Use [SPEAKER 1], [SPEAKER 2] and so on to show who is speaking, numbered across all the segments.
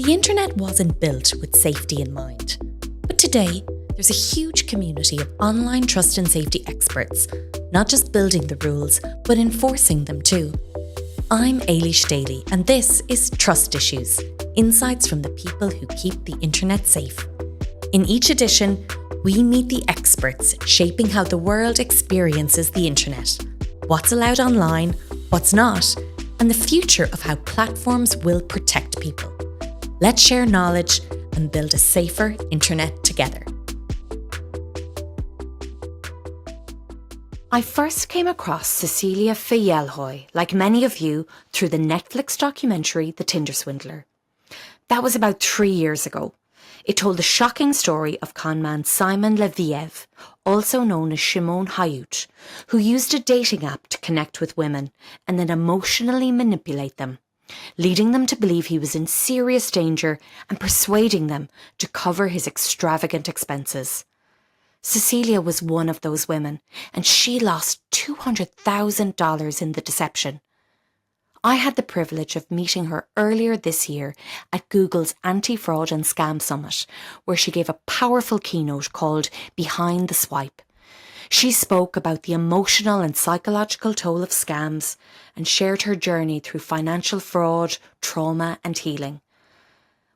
[SPEAKER 1] The internet wasn't built with safety in mind. But today, there's a huge community of online trust and safety experts, not just building the rules, but enforcing them too. I'm Ailish Daly, and this is Trust Issues, insights from the people who keep the internet safe. In each edition, we meet the experts shaping how the world experiences the internet, what's allowed online, what's not, and the future of how platforms will protect people. Let's share knowledge and build a safer internet together. I first came across Cecilie Fjellhøy, like many of you, through the Netflix documentary The Tinder Swindler. That was about 3 years ago. It told the shocking story of conman Simon Leviev, also known as Shimon Hayut, who used a dating app to connect with women and then emotionally manipulate them, leading them to believe he was in serious danger and persuading them to cover his extravagant expenses. Cecilia was one of those women, and she lost $200,000 in the deception. I had the privilege of meeting her earlier this year at Google's Anti-Fraud and Scam Summit, where she gave a powerful keynote called Behind the Swipe. She spoke about the emotional and psychological toll of scams and shared her journey through financial fraud, trauma and healing.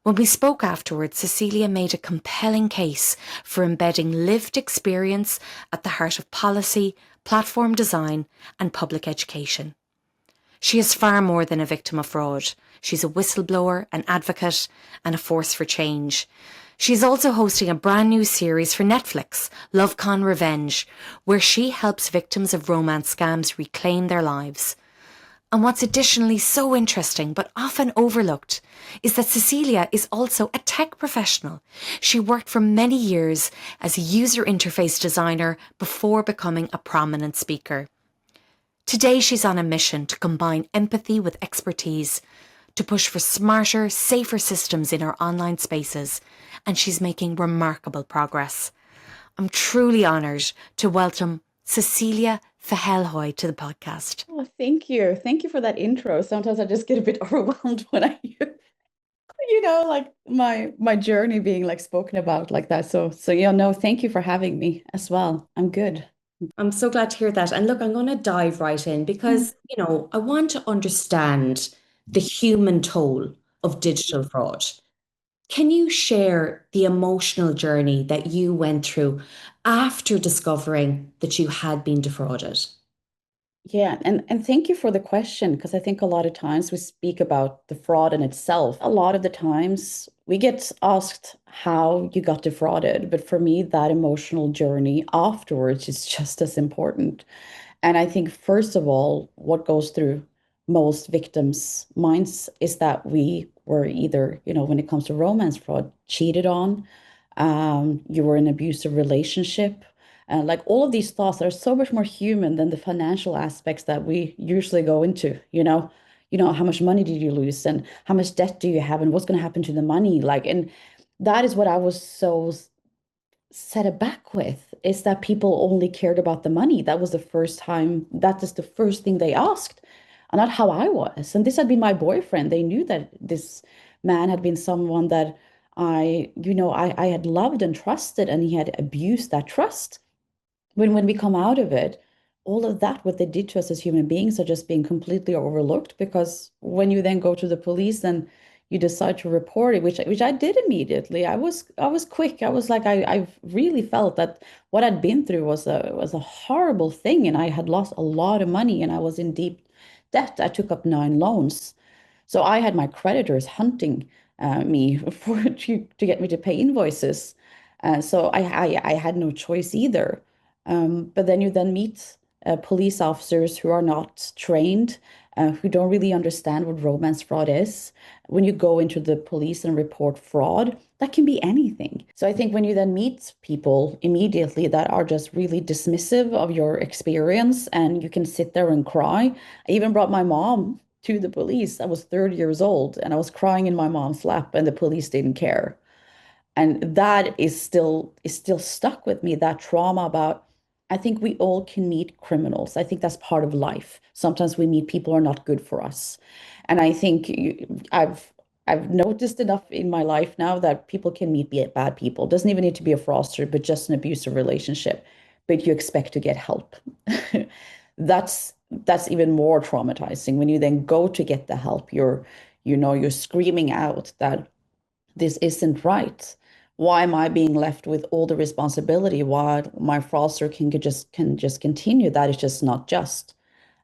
[SPEAKER 1] When we spoke afterwards, Cecilia made a compelling case for embedding lived experience at the heart of policy, platform design and public education. She is far more than a victim of fraud. She's a whistleblower, an advocate, and a force for change. She's also hosting a brand new series for Netflix, LoveCon Revenge, where she helps victims of romance scams reclaim their lives. And what's additionally so interesting, but often overlooked, is that Cecilia is also a tech professional. She worked for many years as a user interface designer before becoming a prominent speaker. Today, she's on a mission to combine empathy with expertise, to push for smarter, safer systems in our online spaces, and she's making remarkable progress. I'm truly honoured to welcome Cecilie Fjellhøy to the podcast.
[SPEAKER 2] Oh, thank you. Thank you for that intro. Sometimes I just get a bit overwhelmed when I hear, like my journey being spoken about like that. So no, thank you for having me as well. I'm good.
[SPEAKER 1] I'm so glad to hear that. And look, I'm going to dive right in because, I want to understand the human toll of digital fraud. Can you share the emotional journey that you went through after discovering that you had been defrauded?
[SPEAKER 2] Yeah, and thank you for the question, because I think a lot of times we speak about the fraud in itself. A lot of the times we get asked how you got defrauded, but for me, that emotional journey afterwards is just as important. And I think, first of all, what goes through most victims' minds is that we were either, when it comes to romance fraud, cheated on, you were in an abusive relationship. Like all of these thoughts are so much more human than the financial aspects that we usually go into, how much money did you lose and how much debt do you have and what's going to happen to the money? And that is what I was so set aback with, is that people only cared about the money. That was the first time, that is the first thing they asked, and not how I was. And this had been my boyfriend. They knew that this man had been someone that I had loved and trusted, and he had abused that trust. When we come out of it, all of that, what they did to us as human beings, are just being completely overlooked, because when you then go to the police and you decide to report it, which I did immediately. I was quick. I was like, I really felt that what I'd been through was a horrible thing, and I had lost a lot of money, and I was in deep debt. I took up 9 loans, so I had my creditors hunting me to get me to pay invoices. So I had no choice either. But then you then meet police officers who are not trained, who don't really understand what romance fraud is. When you go into the police and report fraud, that can be anything. So I think when you then meet people immediately that are just really dismissive of your experience, and you can sit there and cry. I even brought my mom to the police. I was 30 years old and I was crying in my mom's lap, and the police didn't care. And that is still stuck with me, that trauma about, I think we all can meet criminals. I think that's part of life. Sometimes we meet people who are not good for us. And I think I've noticed enough in my life now that people can meet be bad people. It doesn't even need to be a fraudster, but just an abusive relationship. But you expect to get help. That's even more traumatizing when you then go to get the help. You're screaming out that this isn't right. Why am I being left with all the responsibility while my fraudster can just continue? That is just not just.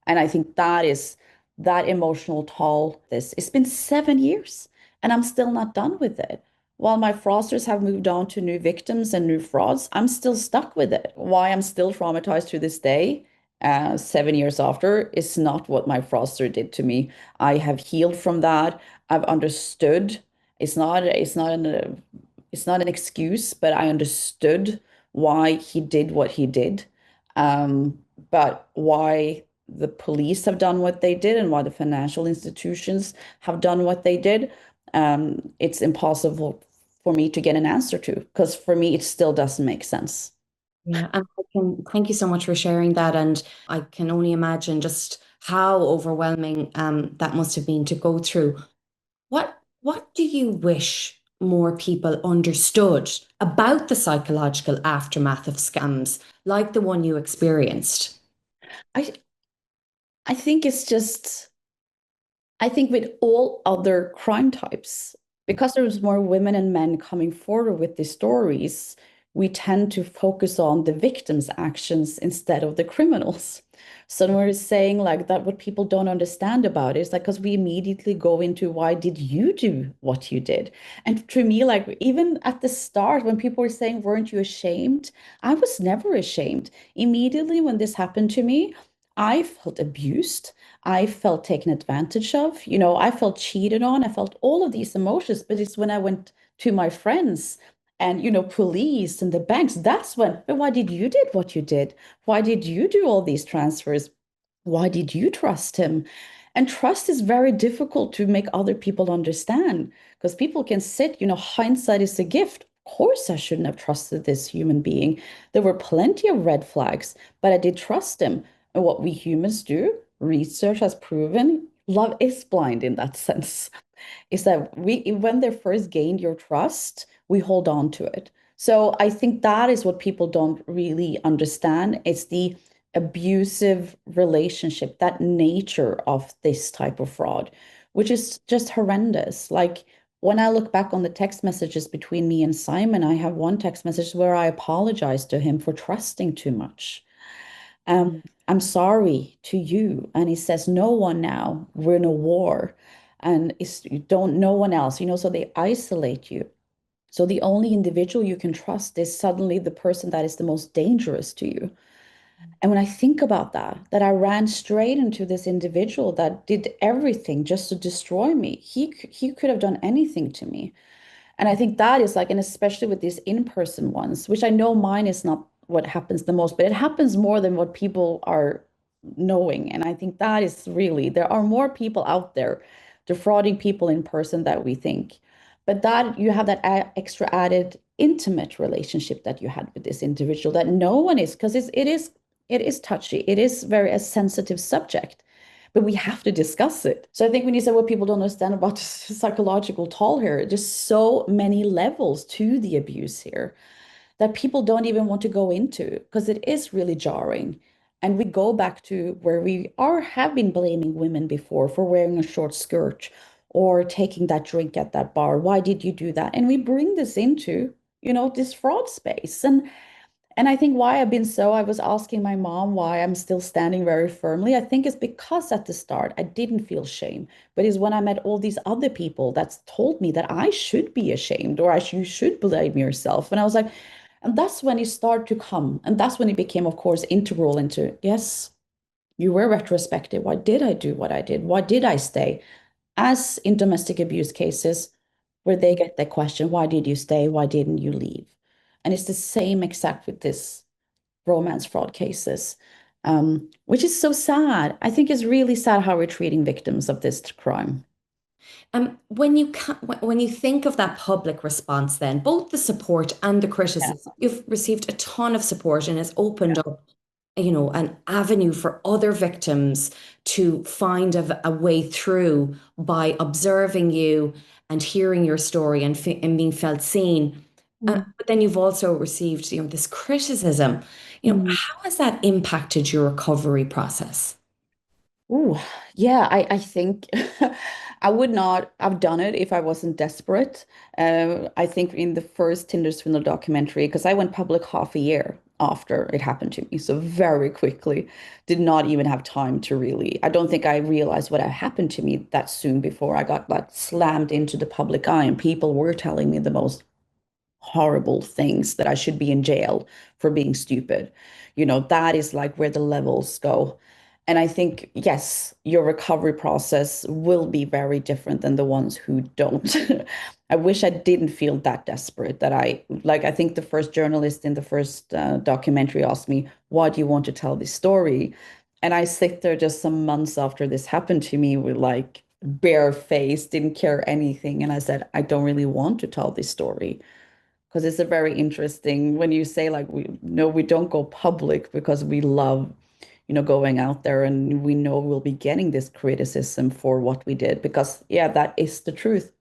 [SPEAKER 2] And I think that emotional toll. It's been 7 years and I'm still not done with it. While my fraudsters have moved on to new victims and new frauds, I'm still stuck with it. Why I'm still traumatized to this day, 7 years after, is not what my fraudster did to me. I have healed from that. I've understood. It's not an excuse, but I understood why he did what he did. Um, but why the police have done what they did and why the financial institutions have done what they did, it's impossible for me to get an answer to, because for me, it still doesn't make sense.
[SPEAKER 1] Yeah, and thank you so much for sharing that. And I can only imagine just how overwhelming that must have been to go through. What do you wish more people understood about the psychological aftermath of scams like the one you experienced?
[SPEAKER 2] I I think it's just I think with all other crime types, because there's more women and men coming forward with these stories, we tend to focus on the victims' actions instead of the criminals. So when we're saying like that, what people don't understand about it is like because we immediately go into why did you do what you did? And to me, like even at the start, when people were saying, weren't you ashamed? I was never ashamed. Immediately when this happened to me, I felt abused. I felt taken advantage of. I felt cheated on. I felt all of these emotions. But it's when I went to my friends and, police and the banks, that's when, but why did you did what you did? Why did you do all these transfers? Why did you trust him? And trust is very difficult to make other people understand because people can sit, hindsight is a gift. Of course, I shouldn't have trusted this human being. There were plenty of red flags, but I did trust him. And what we humans do, research has proven, love is blind in that sense, is that when they first gained your trust, we hold on to it. So I think that is what people don't really understand. It's the abusive relationship, that nature of this type of fraud, which is just horrendous. Like when I look back on the text messages between me and Simon, I have one text message where I apologize to him for trusting too much. I'm sorry to you. And he says, no one now, we're in a war. And you don't, no one else, so they isolate you. So the only individual you can trust is suddenly the person that is the most dangerous to you. And when I think about that I ran straight into this individual that did everything just to destroy me. He could have done anything to me. And I think that is like, and especially with these in-person ones, which I know mine is not what happens the most, but it happens more than what people are knowing. And I think that is really, there are more people out there defrauding people in person that we think. But that you have that extra added intimate relationship that you had with this individual that no one is, because it is touchy. It is very a sensitive subject, but we have to discuss it. So I think when you say what people don't understand about the psychological toll here, there's so many levels to the abuse here that people don't even want to go into because it is really jarring. And we go back to where we have been blaming women before for wearing a short skirt or taking that drink at that bar. Why did you do that? And we bring this into, this fraud space. And I think why I was asking my mom why I'm still standing very firmly. I think it's because at the start I didn't feel shame, but it's when I met all these other people that's told me that I should be ashamed or you should blame yourself. And I was like, and that's when it started to come. And that's when it became, of course, integral into, yes, you were retrospective. Why did I do what I did? Why did I stay? As in domestic abuse cases, where they get the question, why did you stay? Why didn't you leave? And it's the same exact with this romance fraud cases, which is so sad. I think it's really sad how we're treating victims of this crime.
[SPEAKER 1] When you think of that public response, then both the support and the
[SPEAKER 2] Yeah.
[SPEAKER 1] criticism, you've received a ton of support and it's
[SPEAKER 2] Yeah.
[SPEAKER 1] opened up an avenue for other victims to find a way through by observing you and hearing your story and being felt seen.
[SPEAKER 2] Mm.
[SPEAKER 1] But then you've also received, this criticism.
[SPEAKER 2] Mm.
[SPEAKER 1] How has that impacted your recovery process?
[SPEAKER 2] Ooh, yeah, I think I would not have done it if I wasn't desperate. I think in the first Tinder Swindler documentary, because I went public half a year after it happened to me, so very quickly, did not even have time to really. I don't think I realized what had happened to me that soon before I got like slammed into the public eye, and people were telling me the most horrible things that I should be in jail for being stupid. That is like where the levels go. And I think, yes, your recovery process will be very different than the ones who don't. I wish I didn't feel that desperate that I think the first journalist in the first documentary asked me, why do you want to tell this story? And I sit there just some months after this happened to me with like bare face, didn't care anything. And I said, I don't really want to tell this story because it's a very interesting when you say like we no we don't go public because we love going out there and we know we'll be getting this criticism for what we did because yeah, that is the truth.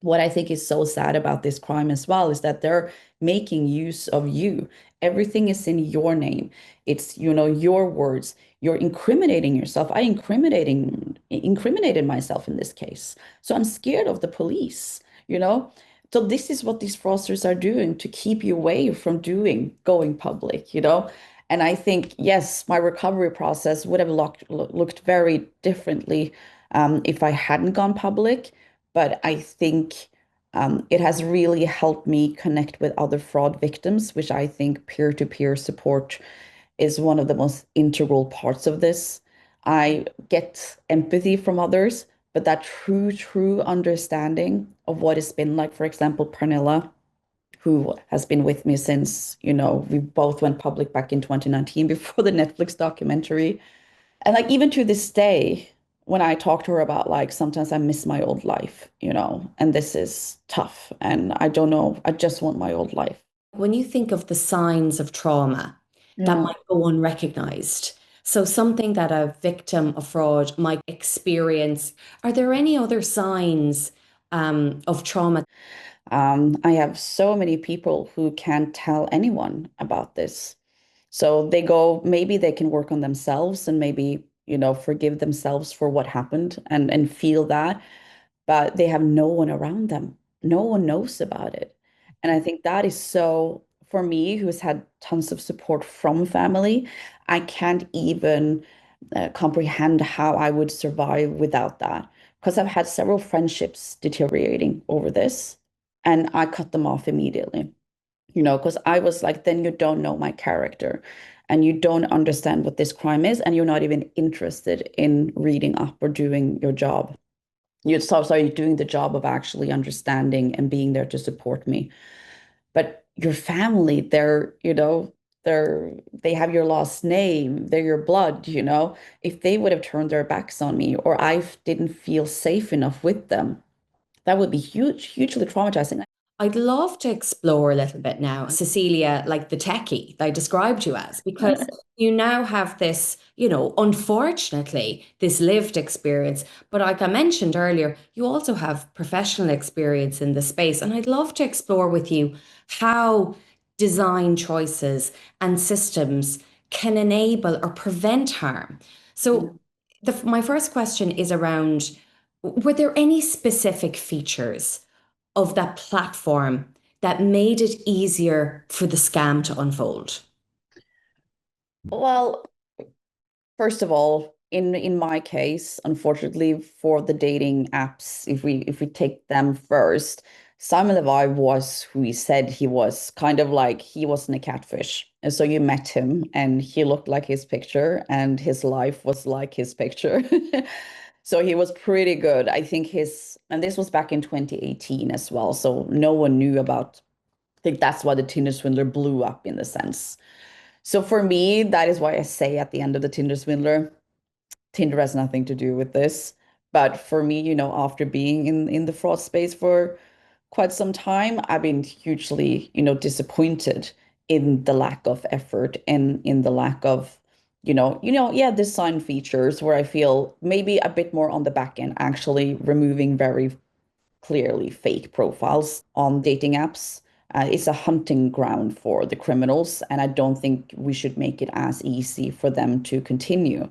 [SPEAKER 2] What I think is so sad about this crime as well is that they're making use of you. Everything is in your name. It's, your words. You're incriminating yourself. I incriminated myself in this case. So I'm scared of the police, you know? So this is what these fraudsters are doing to keep you away from going public. And I think, yes, my recovery process would have looked very differently if I hadn't gone public. But I think it has really helped me connect with other fraud victims, which I think peer-to-peer support is one of the most integral parts of this. I get empathy from others, but that true understanding of what it's been like, for example, Pernilla, who has been with me since, we both went public back in 2019 before the Netflix documentary. And like even to this day, when I talk to her about like sometimes I miss my old life, and this is tough and I don't know, I just want my old life.
[SPEAKER 1] When you think of the signs of trauma that
[SPEAKER 2] Yeah.
[SPEAKER 1] might go unrecognized, so something that a victim of fraud might experience, are there any other signs of trauma?
[SPEAKER 2] I have so many people who can't tell anyone about this. So they go, maybe they can work on themselves and maybe, forgive themselves for what happened and feel that, but they have no one around them. No one knows about it. And I think that is so, for me, who's had tons of support from family, I can't even comprehend how I would survive without that. Because I've had several friendships deteriorating over this, and I cut them off immediately, because I was like, then you don't know my character and you don't understand what this crime is, and you're not even interested in reading up or doing your job. You're doing the job of actually understanding and being there to support me. But your family, they have your last name, they're your blood. If they would have turned their backs on me or I didn't feel safe enough with them, that would be hugely traumatizing.
[SPEAKER 1] I'd love to explore a little bit now, Cecilia, like the techie that I described you as, because you now have this, unfortunately, this lived experience. But like I mentioned earlier, you also have professional experience in the space. And I'd love to explore with you how design choices and systems can enable or prevent harm. So my first question is around, were there any specific features of that platform that made it easier for the scam to unfold?
[SPEAKER 2] Well, first of all, in my case, unfortunately for the dating apps, if we take them first, Simon Levi was who he said he was, kind of like he wasn't a catfish. And so you met him and he looked like his picture and his life was like his picture. So he was pretty good. I think and this was back in 2018 as well. So no one knew about, I think that's why the Tinder Swindler blew up in the sense. So for me, that is why I say at the end of the Tinder Swindler, Tinder has nothing to do with this. But for me, after being in the fraud space for quite some time, I've been hugely, disappointed in the lack of effort and in the lack of yeah, design features where I feel maybe a bit more on the back end, actually removing very clearly fake profiles on dating apps. It's a hunting ground for the criminals, and I don't think we should make it as easy for them to continue.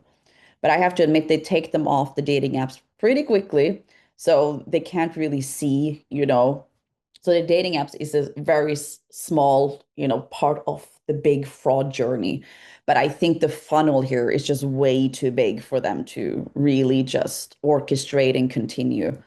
[SPEAKER 2] But I have to admit, they take them off the dating apps pretty quickly, so they can't really see, So the dating apps is a very small, part of the big fraud journey. But I think the funnel here is just way too big for them to really just orchestrate and continue.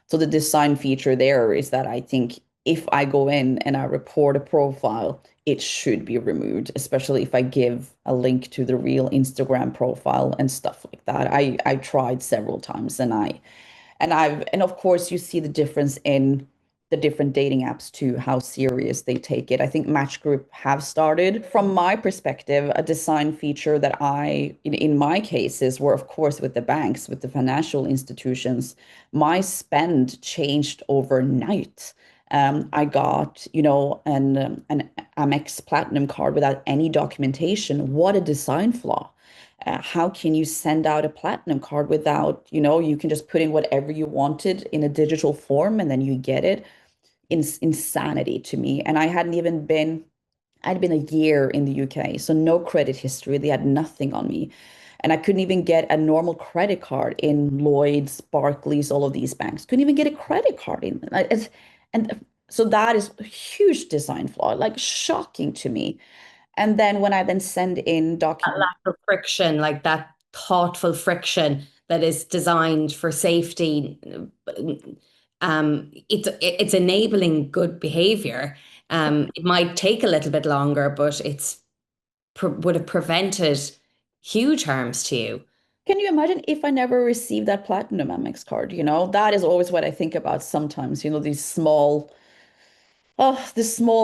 [SPEAKER 2] So the design feature there is that I think if I go in and I report a profile, it should be removed, especially if I give a link to the real Instagram profile and stuff like that. I tried several times and of course you see the difference in the different dating apps too, how serious they take it. I think Match Group have started, from my perspective, a design feature that in my cases, were of course with the banks, with the financial institutions, my spend changed overnight. I got, an Amex Platinum card without any documentation. What a design flaw. How can you send out a platinum card without, you can just put in whatever you wanted in a digital form and then you get it? Insanity to me. And I'd been a year in the UK, so no credit history. They had nothing on me. And I couldn't even get a normal credit card in Lloyd's, Barclays, all of these banks. Couldn't even get a credit card in. And so that is a huge design flaw, like shocking to me. And then when I then send in
[SPEAKER 1] That
[SPEAKER 2] documents,
[SPEAKER 1] lack of friction, like that thoughtful friction that is designed for safety, it's enabling good behavior. It might take a little bit longer, but would have prevented huge harms to you.
[SPEAKER 2] can you imagine if I never received that Platinum Amex card? That is always what I think about sometimes, the small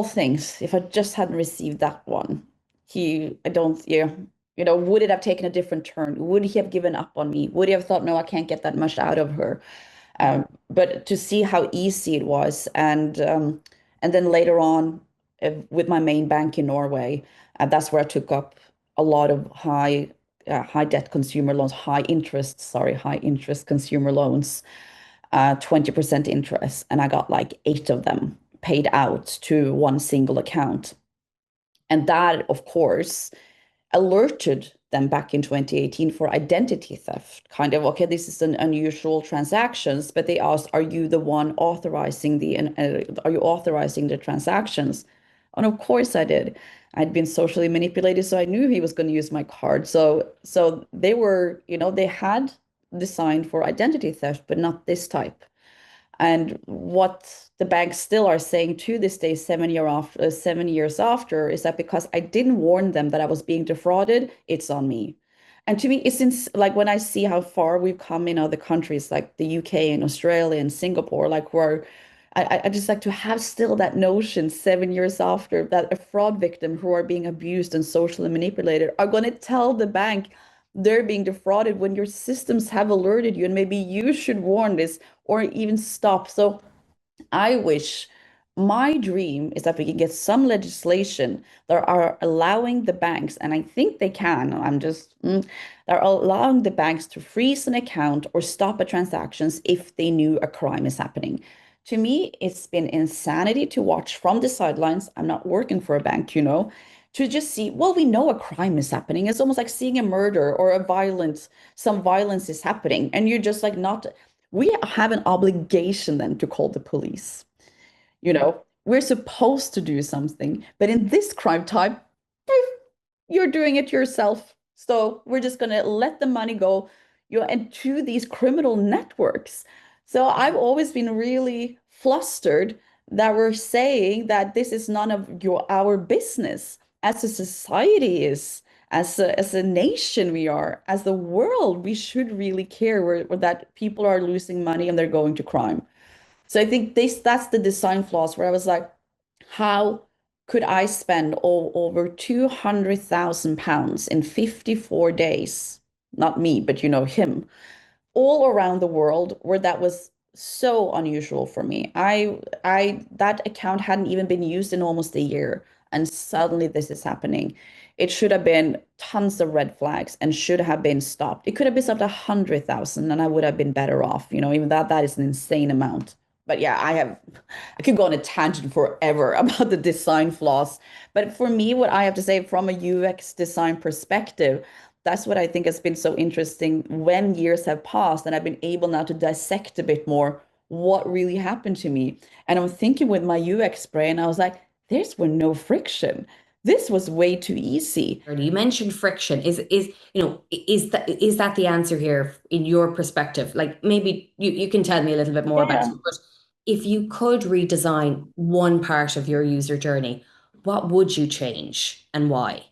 [SPEAKER 2] things. If I just hadn't received that one, I don't, yeah, would it have taken a different turn? Would he have given up on me? Would he have thought, no, I can't get that much out of her? But to see how easy it was, and then later on, with my main bank in Norway, that's where I took up a lot of high debt consumer loans, high interest consumer loans, 20% interest, and I got like eight of them paid out to one single account. And that, of course, alerted them back in 2018 for identity theft. Kind of, okay, this is an unusual transactions, but they asked, are you the one authorizing are you authorizing the transactions? And of course I did. I'd been socially manipulated, so I knew he was going to use my card. So they were, they had designed for identity theft, but not this type. And what the banks still are saying to this day, 7 years after, is that because I didn't warn them that I was being defrauded, it's on me. And to me, like when I see how far we've come in other countries like the UK and Australia and Singapore, like where I just like to have still that notion 7 years after that a fraud victim who are being abused and socially manipulated are going to tell the bank they're being defrauded when your systems have alerted you and maybe you should warn this or even stop. So I wish my dream is that we can get some legislation that are allowing the banks, and I think they can. They're allowing the banks to freeze an account or stop a transactions if they knew a crime is happening. To me, it's been insanity to watch from the sidelines. I'm not working for a bank, to just see, well, we know a crime is happening. It's almost like seeing a murder or some violence is happening, and you're just like not we have an obligation then to call the police. We're supposed to do something, but in this crime type, you're doing it yourself. So we're just going to let the money go, and to these criminal networks. So I've always been really flustered that we're saying that this is none of our business as a society is. As a nation, we are, as the world, we should really care where that people are losing money and they're going to crime. So I think that's the design flaws where I was like, how could I spend over 200,000 pounds in 54 days? Not me, but him, all around the world where that was so unusual for me. That account hadn't even been used in almost a year. and suddenly this is happening. It should have been tons of red flags and should have been stopped. It could have been stopped 100,000 and I would have been better off. Even that is an insane amount. But yeah, I could go on a tangent forever about the design flaws. But for me, what I have to say from a UX design perspective, that's what I think has been so interesting when years have passed and I've been able now to dissect a bit more what really happened to me. And I'm thinking with my UX brain, I was like, there's were no friction. This was way too easy.
[SPEAKER 1] You mentioned friction. Is that the answer here in your perspective? Like maybe you can tell me a little bit more about
[SPEAKER 2] Yeah.
[SPEAKER 1] it, but if you could redesign one part of your user journey, what would you change and why?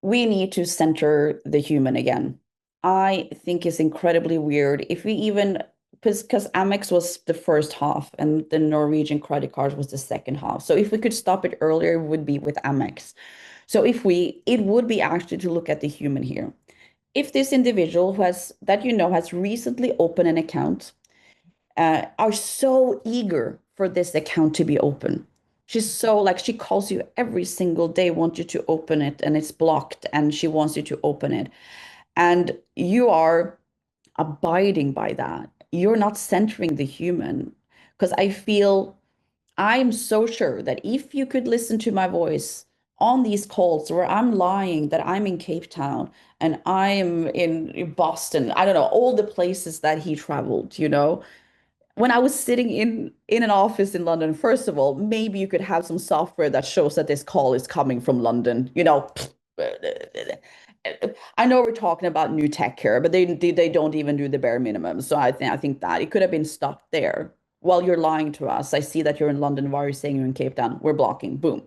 [SPEAKER 2] We need to center the human again. I think it's incredibly weird if we even because Amex was the first half and the Norwegian credit card was the second half. So if we could stop it earlier, it would be with Amex. So it would be actually to look at the human here. If this individual who has that has recently opened an account, are so eager for this account to be open. She's so like she calls you every single day, wants you to open it, and it's blocked, and she wants you to open it. And you are abiding by that. You're not centering the human. Because I'm so sure that if you could listen to my voice on these calls where I'm lying that I'm in Cape Town and I'm in Boston, I don't know, all the places that he traveled, when I was sitting in an office in London, first of all, maybe you could have some software that shows that this call is coming from London. I know we're talking about new tech here, but they don't even do the bare minimum. So I think that it could have been stopped there. While you're lying to us, I see that you're in London. Why are you saying you're in Cape Town? We're blocking. Boom.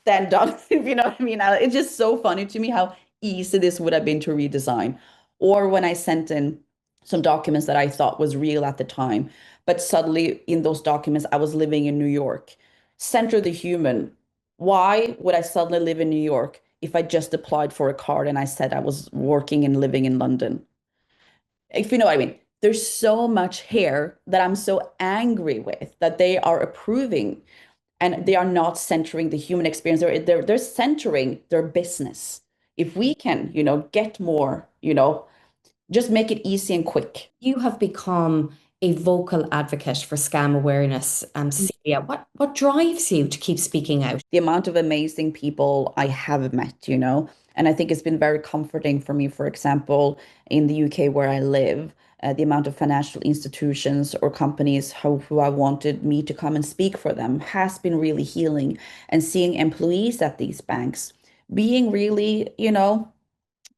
[SPEAKER 2] Then done. If you know what I mean. It's just so funny to me how easy this would have been to redesign. Or when I sent in some documents that I thought was real at the time, but suddenly in those documents, I was living in New York. Center the human. Why would I suddenly live in New York if I just applied for a card and I said I was working and living in London? If you know what I mean. There's so much here that I'm so angry with that they are approving and they are not centering the human experience. They're centering their business. If we can, get more, just make it easy and quick.
[SPEAKER 1] You have become a vocal advocate for scam awareness, Cecilia. What drives you to keep speaking out?
[SPEAKER 2] The amount of amazing people I have met, and I think it's been very comforting for me, for example, in the UK where I live, the amount of financial institutions or companies who have wanted me to come and speak for them has been really healing. And seeing employees at these banks being really,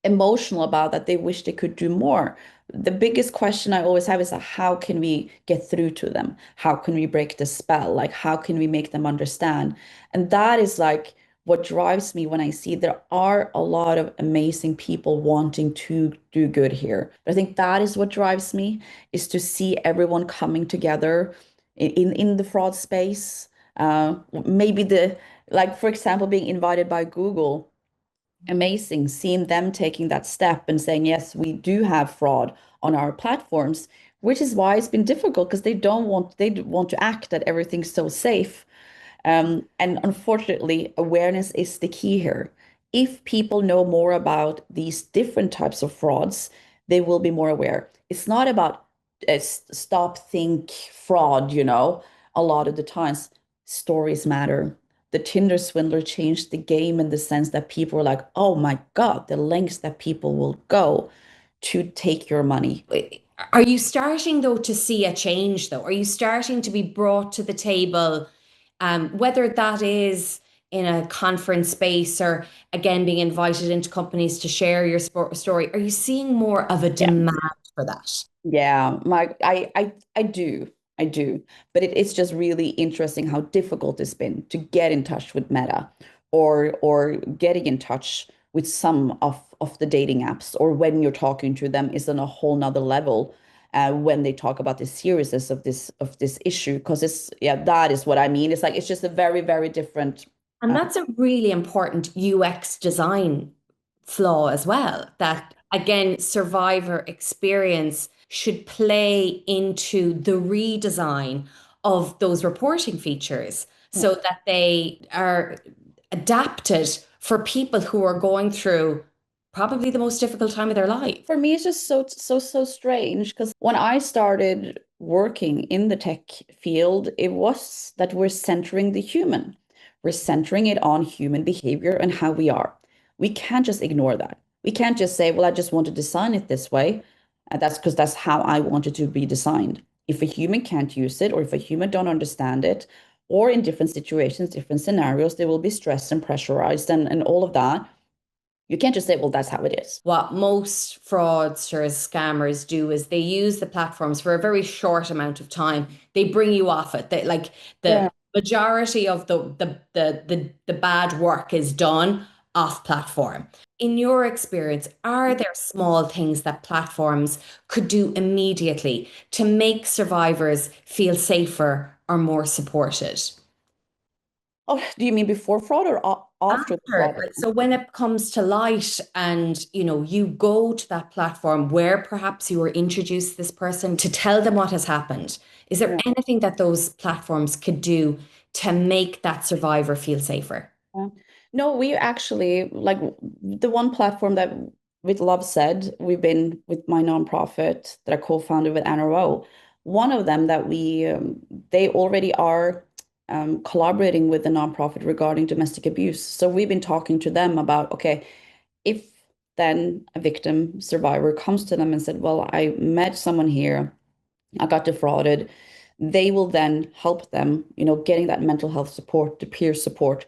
[SPEAKER 2] emotional about that they wish they could do more. The biggest question I always have is how can we get through to them? How can we break the spell? Like, how can we make them understand? And that is like what drives me when I see there are a lot of amazing people wanting to do good here. But I think that is what drives me is to see everyone coming together in the fraud space. Maybe like, for example, being invited by Google, amazing seeing them taking that step and saying, yes, we do have fraud on our platforms, which is why it's been difficult because they want to act that everything's so safe. And unfortunately, awareness is the key here. If people know more about these different types of frauds, they will be more aware. It's not about stop, think, fraud, a lot of the times stories matter. The Tinder swindler changed the game in the sense that people were like, oh my God, the lengths that people will go to take your money.
[SPEAKER 1] Are you starting though to see a change though? Are you starting to be brought to the table, whether that is in a conference space or again being invited into companies to share your story? Are you seeing more of a
[SPEAKER 2] Yeah.
[SPEAKER 1] demand for that?
[SPEAKER 2] Yeah, I do. I do. But it's just really interesting how difficult it's been to get in touch with Meta or getting in touch with some of the dating apps or when you're talking to them is on a whole nother level when they talk about the seriousness of this issue. Because that is what I mean. It's like it's just a very, very different.
[SPEAKER 1] And that's a really important UX design flaw as well. That again, survivor experience should play into the redesign of those reporting features so that they are adapted for people who are going through probably the most difficult time of their life.
[SPEAKER 2] For me, it's just so strange because when I started working in the tech field, it was that we're centering the human. We're centering it on human behavior and how we are. We can't just ignore that. We can't just say, well, I just want to design it this way. And that's because that's how I want it to be designed. If a human can't use it, or if a human don't understand it, or in different situations, different scenarios, they will be stressed and pressurized and all of that. You can't just say, well, that's how it is.
[SPEAKER 1] What most fraudsters, scammers do is they use the platforms for a very short amount of time. They bring you off it. They like
[SPEAKER 2] Yeah.
[SPEAKER 1] the majority of the bad work is done off platform. In your experience, are there small things that platforms could do immediately to make survivors feel safer or more supported?
[SPEAKER 2] Oh, do you mean before fraud or after the
[SPEAKER 1] After,
[SPEAKER 2] fraud?
[SPEAKER 1] like, so when it comes to light and you go to that platform where perhaps you were introduced to this person to tell them what has happened, is there
[SPEAKER 2] Yeah.
[SPEAKER 1] anything that those platforms could do to make that survivor feel safer?
[SPEAKER 2] Yeah. No, we actually like the one platform that with Love Said, we've been with my nonprofit that I co-founded with NRO. One of them that they already are collaborating with the nonprofit regarding domestic abuse. So we've been talking to them about, okay, if then a victim survivor comes to them and said, well, I met someone here, I got defrauded, they will then help them, getting that mental health support, the peer support.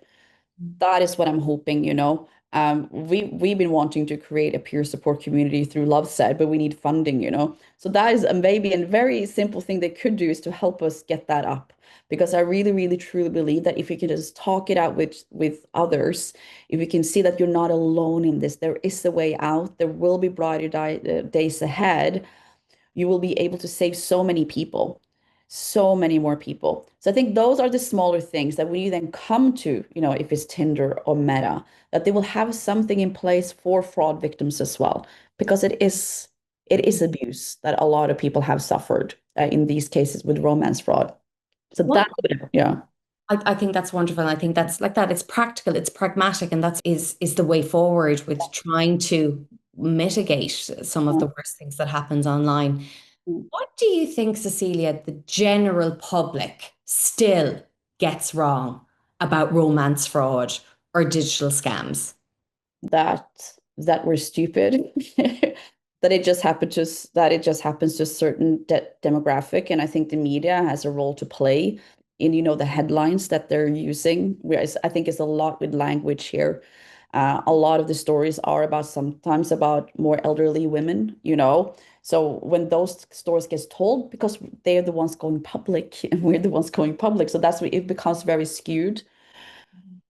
[SPEAKER 2] That is what I'm hoping. We've been wanting to create a peer support community through LoveSet, but we need funding. So that is maybe a very simple thing they could do is to help us get that up. Because I really, really, truly believe that if we can just talk it out with others, if we can see that you're not alone in this, there is a way out, there will be brighter days ahead, you will be able to save so many people, so many more people. So I think those are the smaller things that when you then come to, if it's Tinder or Meta, that they will have something in place for fraud victims as well, because it is abuse that a lot of people have suffered in these cases with romance fraud. So
[SPEAKER 1] What
[SPEAKER 2] that, yeah,
[SPEAKER 1] I think that's wonderful. I think that's like that. It's practical, it's pragmatic, and that's the way forward with trying to mitigate some of the worst things that happens online. What do you think, Cecilia, the general public still gets wrong about romance fraud or digital scams?
[SPEAKER 2] that we're stupid, that it just happens to a certain demographic, and I think the media has a role to play in the headlines that they're using. Whereas I think it's a lot with language here. A lot of the stories are about sometimes about more elderly women. So when those stories gets told, because they're the ones going public and we're the ones going public, so that's where it becomes very skewed.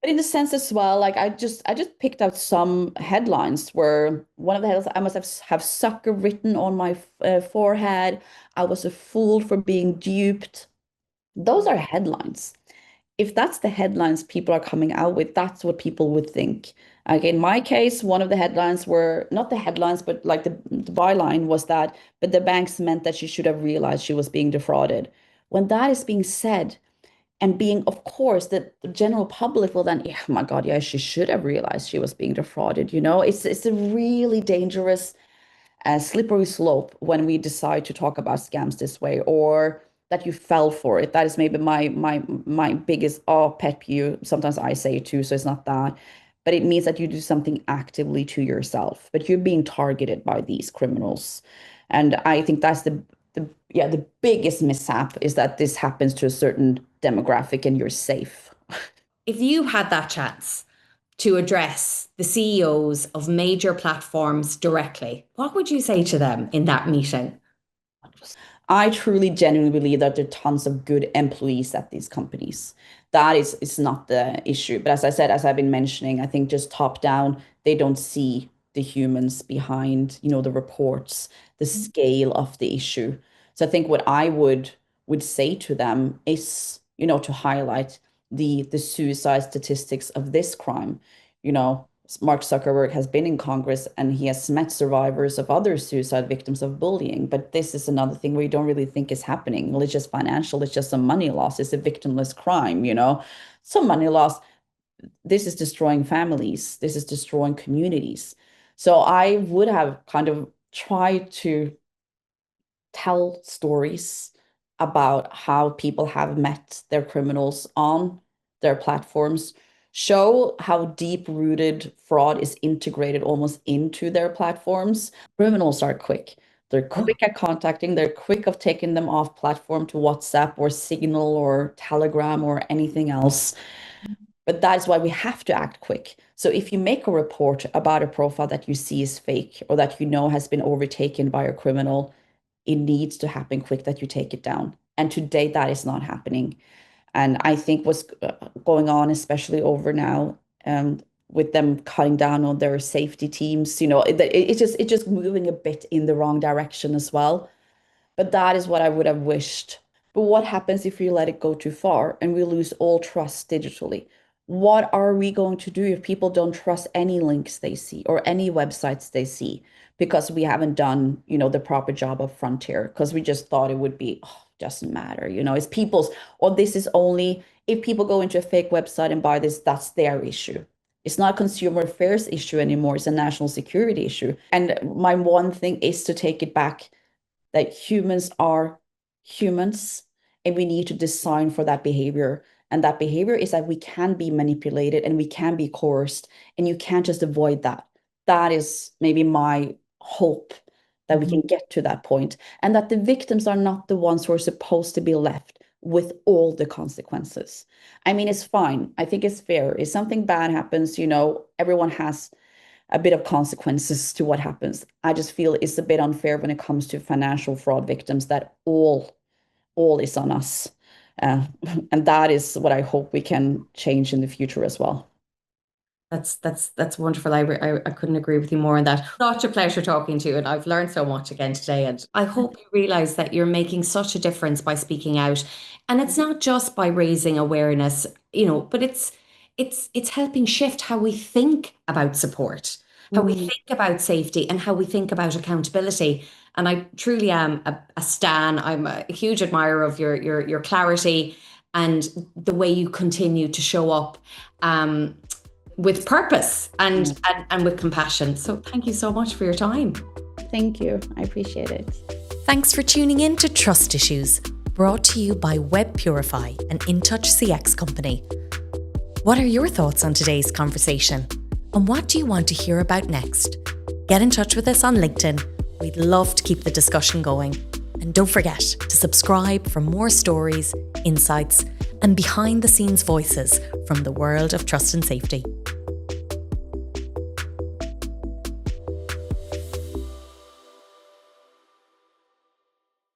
[SPEAKER 2] But in a sense as well, like I just picked out some headlines where one of the headlines, I must have sucker written on my forehead. I was a fool for being duped. Those are headlines. If that's the headlines people are coming out with, that's what people would think. Like in my case, one of the headlines were not the headlines, but like the byline was that, but the banks meant that she should have realized she was being defrauded. When that is being said, and being, of course, that the general public will then, yeah, oh my God, yeah, she should have realized she was being defrauded. It's a really dangerous, slippery slope when we decide to talk about scams this way, or that you fell for it. That is maybe my biggest pet peeve. Sometimes I say it too, so it's not that. But it means that you do something actively to yourself, but you're being targeted by these criminals. And I think that's the biggest mishap is that this happens to a certain demographic and you're safe.
[SPEAKER 1] If you had that chance to address the CEOs of major platforms directly, what would you say to them in that meeting?
[SPEAKER 2] I truly genuinely believe that there are tons of good employees at these companies. That is not the issue. But as I said, as I've been mentioning, I think just top down, they don't see the humans behind, the reports, the scale of the issue. So I think what I would say to them is, to highlight the suicide statistics of this crime. You know, Mark Zuckerberg has been in Congress and he has met survivors of other suicide victims of bullying. But this is another thing we don't really think is happening. Well, it's just financial, it's just some money loss, it's a victimless crime. Some money loss. this is destroying families, this is destroying communities. So I would have kind of tried to tell stories about how people have met their criminals on their platforms, show how deep-rooted fraud is integrated almost into their platforms. Criminals are quick. They're quick at contacting, they're quick of taking them off platform to WhatsApp or Signal or Telegram or anything else. But that is why we have to act quick. So if you make a report about a profile that you see is fake or that you know has been overtaken by a criminal, it needs to happen quick that you take it down. And today that is not happening. And I think what's going on, especially over now, with them cutting down on their safety teams, it's just moving a bit in the wrong direction as well. But that is what I would have wished. But what happens if we let it go too far and we lose all trust digitally? What are we going to do if people don't trust any links they see or any websites they see because we haven't done, the proper job of frontier because we just thought it would be, oh, doesn't matter, it's people's, or this is only if people go into a fake website and buy this, that's their issue. It's not a consumer affairs issue anymore. It's a national security issue. And my one thing is to take it back that humans are humans and we need to design for that behavior. And that behavior is that we can be manipulated and we can be coerced, and you can't just avoid that. That is maybe my hope that we can get to that point, and that the victims are not the ones who are supposed to be left with all the consequences. I mean, it's fine. I think it's fair. If something bad happens, everyone has a bit of consequences to what happens. I just feel it's a bit unfair when it comes to financial fraud victims that all is on us. And that is what I hope we can change in the future as well.
[SPEAKER 1] That's wonderful. I couldn't agree with you more on that. Such a pleasure talking to you, and I've learned so much again today. And I hope you realize that you're making such a difference by speaking out. And it's not just by raising awareness, but it's helping shift how we think about support, how we think about safety, and how we think about accountability. And I truly am a stan. I'm a huge admirer of your clarity and the way you continue to show up. With purpose and with compassion. So thank you so much for your time.
[SPEAKER 2] Thank you. I appreciate it.
[SPEAKER 1] Thanks for tuning in to Trust Issues, brought to you by Web Purify, an InTouch CX company. What are your thoughts on today's conversation? And what do you want to hear about next? Get in touch with us on LinkedIn. We'd love to keep the discussion going. And don't forget to subscribe for more stories, insights, and behind the scenes voices from the world of trust and safety.